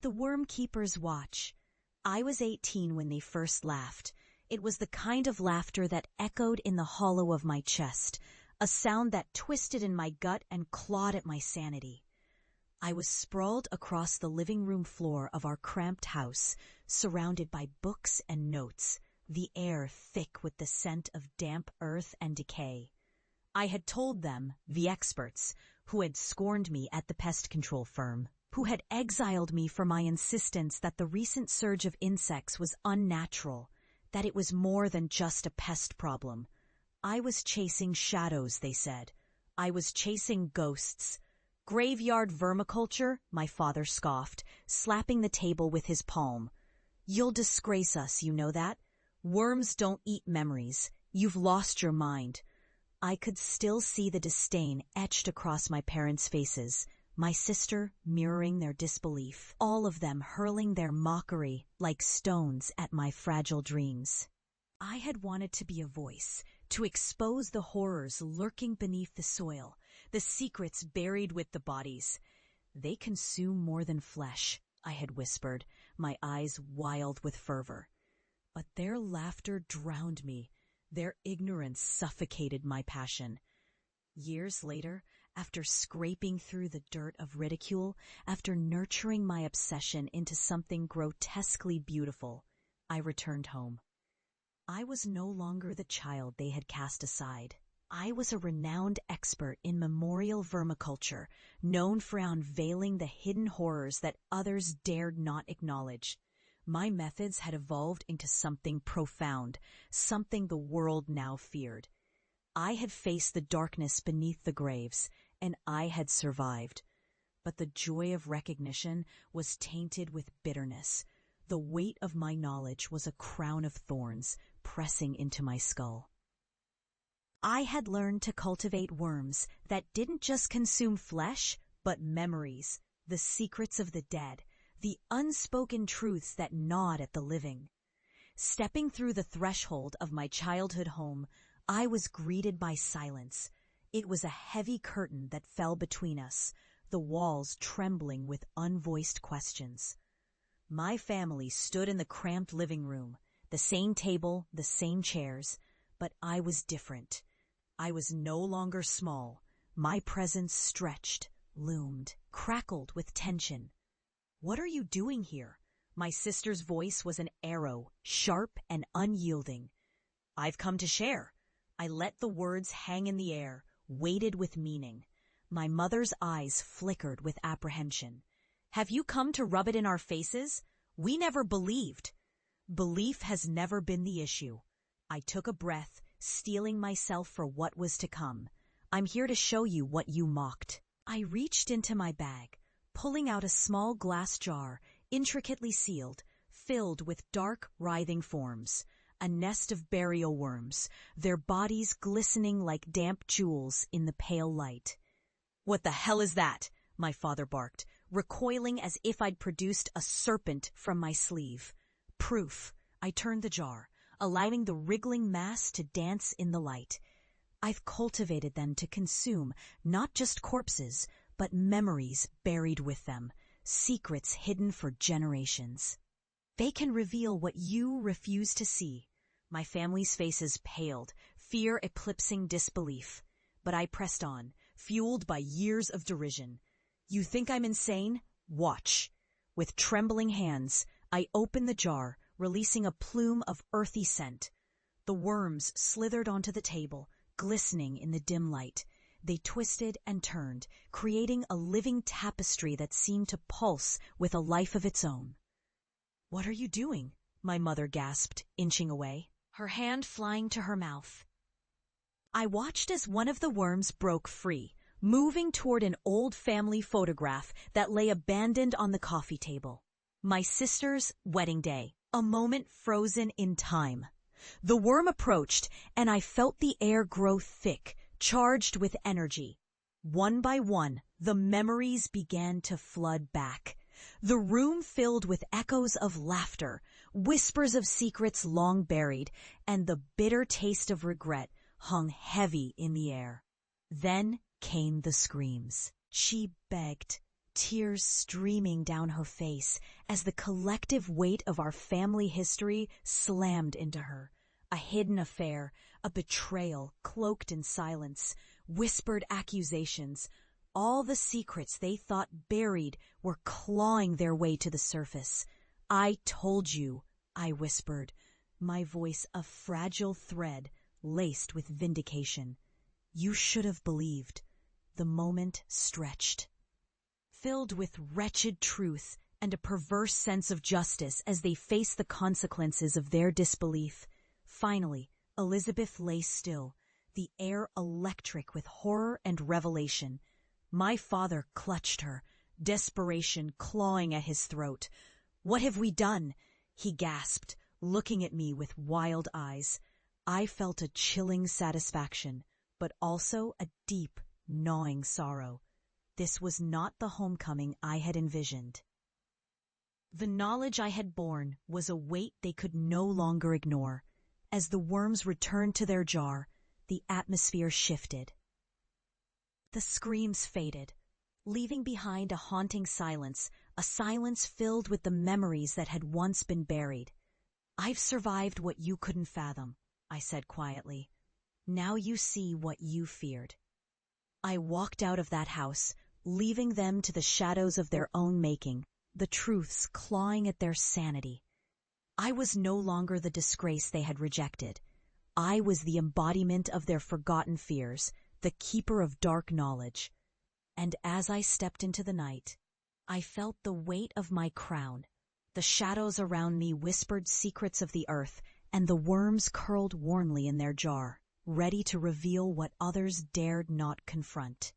The Wormkeeper's watch. I was 18 when they first laughed. It was the kind of laughter that echoed in the hollow of my chest, a sound that twisted in my gut and clawed at my sanity. I was sprawled across the living room floor of our cramped house, surrounded by books and notes, the air thick with the scent of damp earth and decay. I had told them, the experts, who had scorned me at the pest control firm, who had exiled me for my insistence that the recent surge of insects was unnatural, that it was more than just a pest problem. I was chasing shadows, they said. I was chasing ghosts. Graveyard vermiculture, my father scoffed, slapping the table with his palm. You'll disgrace us, you know that? Worms don't eat memories. You've lost your mind. I could still see the disdain etched across my parents' faces, my sister mirroring their disbelief, all of them hurling their mockery like stones at my fragile dreams. I had wanted to be a voice, to expose the horrors lurking beneath the soil, the secrets buried with the bodies. They consume more than flesh, I had whispered, my eyes wild with fervor. But their laughter drowned me. Their ignorance suffocated my passion. Years later, after scraping through the dirt of ridicule, after nurturing my obsession into something grotesquely beautiful, I returned home. I was no longer the child they had cast aside. I was a renowned expert in memorial vermiculture, known for unveiling the hidden horrors that others dared not acknowledge. My methods had evolved into something profound, something the world now feared. I had faced the darkness beneath the graves, and I had survived. But the joy of recognition was tainted with bitterness. The weight of my knowledge was a crown of thorns pressing into my skull. I had learned to cultivate worms that didn't just consume flesh, but memories, the secrets of the dead, the unspoken truths that gnawed at the living. Stepping through the threshold of my childhood home, I was greeted by silence. It was a heavy curtain that fell between us, the walls trembling with unvoiced questions. My family stood in the cramped living room, the same table, the same chairs, but I was different. I was no longer small. My presence stretched, loomed, crackled with tension. "What are you doing here?" My sister's voice was an arrow, sharp and unyielding. "I've come to share." I let the words hang in the air, weighted with meaning. My mother's eyes flickered with apprehension. "Have you come to rub it in our faces? We never believed." Belief has never been the issue. I took a breath, steeling myself for what was to come. "I'm here to show you what you mocked." I reached into my bag, pulling out a small glass jar, intricately sealed, filled with dark, writhing forms. A nest of burial worms, their bodies glistening like damp jewels in the pale light. "What the hell is that?" my father barked, recoiling as if I'd produced a serpent from my sleeve. Proof. I turned the jar, allowing the wriggling mass to dance in the light. I've cultivated them to consume not just corpses, but memories buried with them, secrets hidden for generations. They can reveal what you refuse to see. My family's faces paled, fear eclipsing disbelief. But I pressed on, fueled by years of derision. "You think I'm insane? Watch." With trembling hands, I opened the jar, releasing a plume of earthy scent. The worms slithered onto the table, glistening in the dim light. They twisted and turned, creating a living tapestry that seemed to pulse with a life of its own. "What are you doing?" my mother gasped, inching away, her hand flying to her mouth. I watched as one of the worms broke free, moving toward an old family photograph that lay abandoned on the coffee table. My sister's wedding day, a moment frozen in time. The worm approached, and I felt the air grow thick, charged with energy. One by one, the memories began to flood back. The room filled with echoes of laughter, whispers of secrets long buried, and the bitter taste of regret hung heavy in the air. Then came the screams. She begged, tears streaming down her face as the collective weight of our family history slammed into her. A hidden affair, a betrayal cloaked in silence, whispered accusations. All the secrets they thought buried were clawing their way to the surface. "I told you," I whispered, my voice a fragile thread laced with vindication. "You should have believed." The moment stretched, filled with wretched truth and a perverse sense of justice as they faced the consequences of their disbelief. Finally, Elizabeth lay still, the air electric with horror and revelation. My father clutched her, desperation clawing at his throat. "What have we done?" he gasped, looking at me with wild eyes. I felt a chilling satisfaction, but also a deep, gnawing sorrow. This was not the homecoming I had envisioned. The knowledge I had borne was a weight they could no longer ignore. As the worms returned to their jar, the atmosphere shifted. The screams faded, leaving behind a haunting silence, a silence filled with the memories that had once been buried. "I've survived what you couldn't fathom," I said quietly. "Now you see what you feared." I walked out of that house, leaving them to the shadows of their own making, the truths clawing at their sanity. I was no longer the disgrace they had rejected. I was the embodiment of their forgotten fears, the keeper of dark knowledge. And as I stepped into the night, I felt the weight of my crown. The shadows around me whispered secrets of the earth, and the worms curled warmly in their jar, ready to reveal what others dared not confront.